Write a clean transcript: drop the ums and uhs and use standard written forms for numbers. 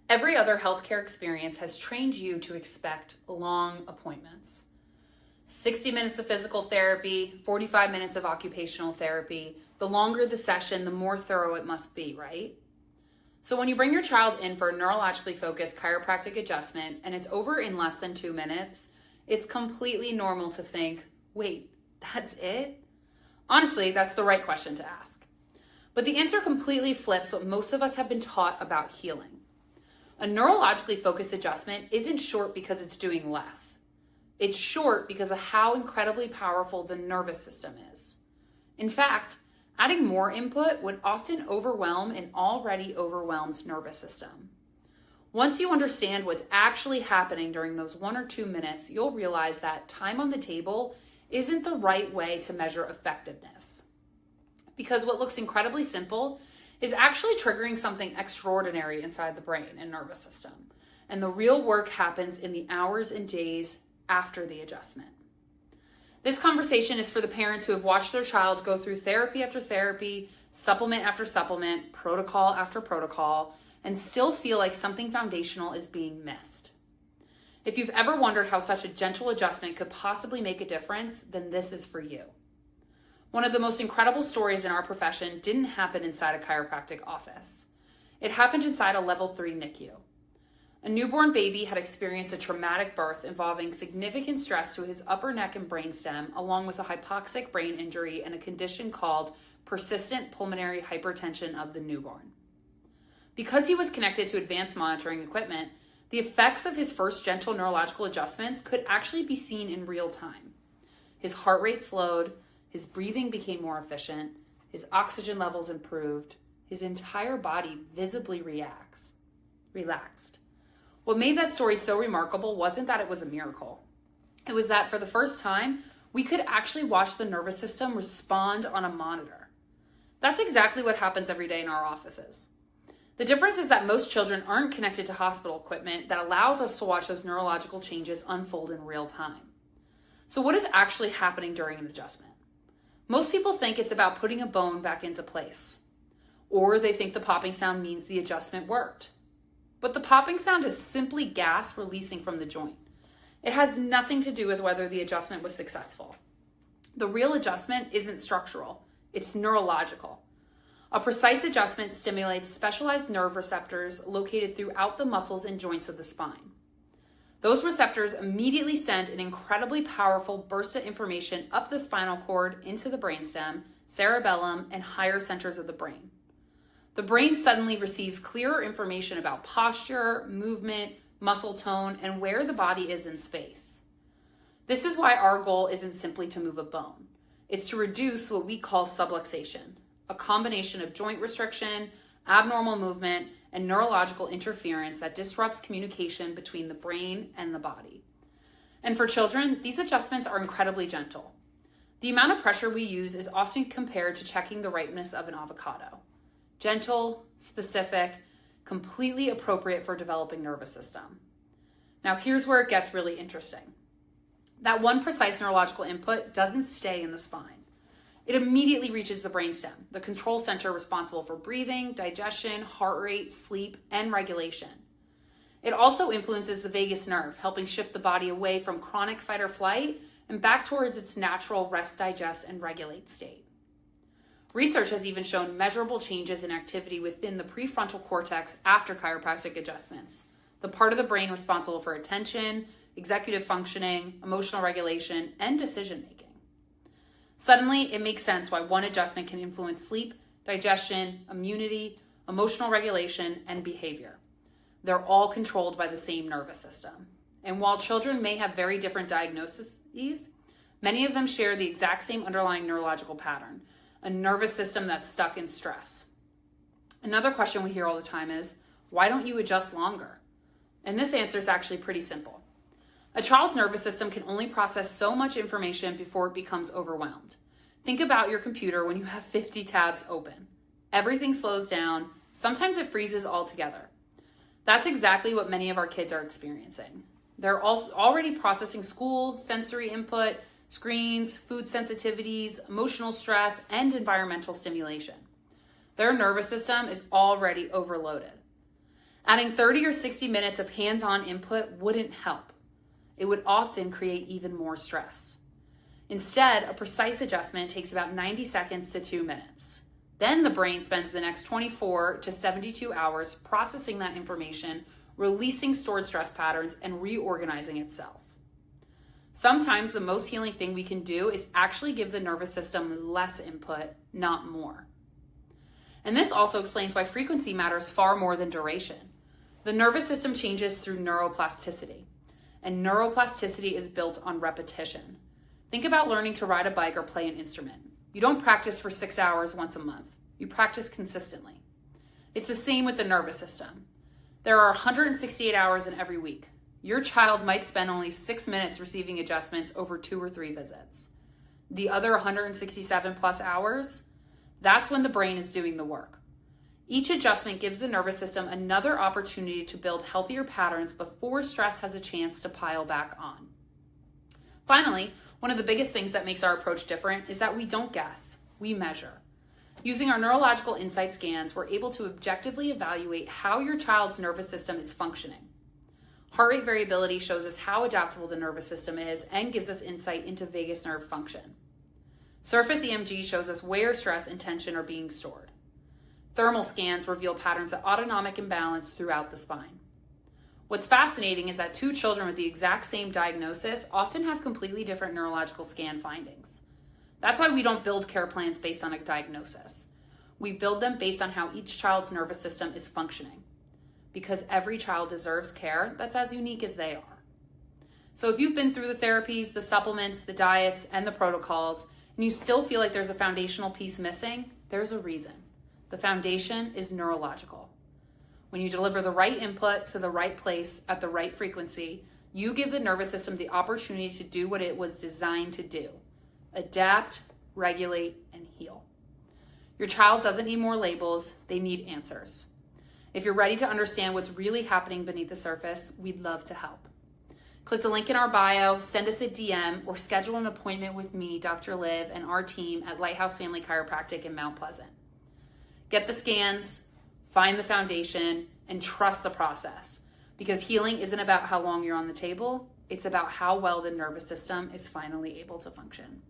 Every other healthcare experience has trained you to expect long appointments. 60 minutes of physical therapy, 45 minutes of occupational therapy. The longer the session, the more thorough it must be, right? So when you bring your child in for a neurologically focused chiropractic adjustment and it's over in less than 2 minutes, it's completely normal to think, wait, that's it? Honestly, that's the right question to ask. But the answer completely flips what most of us have been taught about healing. A neurologically focused adjustment isn't short because it's doing less. It's short because of how incredibly powerful the nervous system is. In fact, adding more input would often overwhelm an already overwhelmed nervous system. Once you understand what's actually happening during those 1 or 2 minutes, you'll realize that time on the table isn't the right way to measure effectiveness. Because what looks incredibly simple is actually triggering something extraordinary inside the brain and nervous system. And the real work happens in the hours and days after the adjustment. This conversation is for the parents who have watched their child go through therapy after therapy, supplement after supplement, protocol after protocol, and still feel like something foundational is being missed. If you've ever wondered how such a gentle adjustment could possibly make a difference, then this is for you. One of the most incredible stories in our profession didn't happen inside a chiropractic office. It happened inside a level 3 NICU. A newborn baby had experienced a traumatic birth involving significant stress to his upper neck and brainstem, along with a hypoxic brain injury and a condition called persistent pulmonary hypertension of the newborn. Because he was connected to advanced monitoring equipment, the effects of his first gentle neurological adjustments could actually be seen in real time. His heart rate slowed, his breathing became more efficient, his oxygen levels improved, his entire body visibly relaxed. What made that story so remarkable wasn't that it was a miracle. It was that for the first time, we could actually watch the nervous system respond on a monitor. That's exactly what happens every day in our offices. The difference is that most children aren't connected to hospital equipment that allows us to watch those neurological changes unfold in real time. So what is actually happening during an adjustment? Most people think it's about putting a bone back into place, or they think the popping sound means the adjustment worked. But the popping sound is simply gas releasing from the joint. It has nothing to do with whether the adjustment was successful. The real adjustment isn't structural, it's neurological. A precise adjustment stimulates specialized nerve receptors located throughout the muscles and joints of the spine. Those receptors immediately send an incredibly powerful burst of information up the spinal cord into the brainstem, cerebellum, and higher centers of the brain. The brain suddenly receives clearer information about posture, movement, muscle tone, and where the body is in space. This is why our goal isn't simply to move a bone. It's to reduce what we call subluxation, a combination of joint restriction, abnormal movement, and neurological interference that disrupts communication between the brain and the body. And for children, these adjustments are incredibly gentle. The amount of pressure we use is often compared to checking the ripeness of an avocado. Gentle, specific, completely appropriate for a developing nervous system. Now here's where it gets really interesting. That one precise neurological input doesn't stay in the spine. It immediately reaches the brainstem, the control center responsible for breathing, digestion, heart rate, sleep, and regulation. It also influences the vagus nerve, helping shift the body away from chronic fight or flight and back towards its natural rest, digest, and regulate state. Research has even shown measurable changes in activity within the prefrontal cortex after chiropractic adjustments, the part of the brain responsible for attention, executive functioning, emotional regulation, and decision-making. Suddenly, it makes sense why one adjustment can influence sleep, digestion, immunity, emotional regulation, and behavior. They're all controlled by the same nervous system. And while children may have very different diagnoses, many of them share the exact same underlying neurological pattern, a nervous system that's stuck in stress. Another question we hear all the time is, why don't you adjust longer? And this answer is actually pretty simple. A child's nervous system can only process so much information before it becomes overwhelmed. Think about your computer when you have 50 tabs open. Everything slows down. Sometimes it freezes altogether. That's exactly what many of our kids are experiencing. They're also already processing school, sensory input, screens, food sensitivities, emotional stress, and environmental stimulation. Their nervous system is already overloaded. Adding 30 or 60 minutes of hands-on input wouldn't help. It would often create even more stress. Instead, a precise adjustment takes about 90 seconds to 2 minutes. Then the brain spends the next 24 to 72 hours processing that information, releasing stored stress patterns, and reorganizing itself. Sometimes the most healing thing we can do is actually give the nervous system less input, not more. And this also explains why frequency matters far more than duration. The nervous system changes through neuroplasticity, and neuroplasticity is built on repetition. Think about learning to ride a bike or play an instrument. You don't practice for 6 hours once a month. You practice consistently. It's the same with the nervous system. There are 168 hours in every week. Your child might spend only 6 minutes receiving adjustments over 2 or 3 visits. The other 167 plus hours, that's when the brain is doing the work. Each adjustment gives the nervous system another opportunity to build healthier patterns before stress has a chance to pile back on. Finally, one of the biggest things that makes our approach different is that we don't guess, we measure. Using our neurological insight scans, we're able to objectively evaluate how your child's nervous system is functioning. Heart rate variability shows us how adaptable the nervous system is and gives us insight into vagus nerve function. Surface EMG shows us where stress and tension are being stored. Thermal scans reveal patterns of autonomic imbalance throughout the spine. What's fascinating is that 2 children with the exact same diagnosis often have completely different neurological scan findings. That's why we don't build care plans based on a diagnosis. We build them based on how each child's nervous system is functioning, because every child deserves care that's as unique as they are. So if you've been through the therapies, the supplements, the diets, and the protocols, and you still feel like there's a foundational piece missing, there's a reason. The foundation is neurological. When you deliver the right input to the right place at the right frequency, you give the nervous system the opportunity to do what it was designed to do: adapt, regulate, and heal. Your child doesn't need more labels, they need answers. If you're ready to understand what's really happening beneath the surface, we'd love to help. Click the link in our bio, send us a DM, or schedule an appointment with me, Dr. Liv, and our team at Lighthouse Family Chiropractic in Mount Pleasant. Get the scans, find the foundation, and trust the process, because healing isn't about how long you're on the table, it's about how well the nervous system is finally able to function.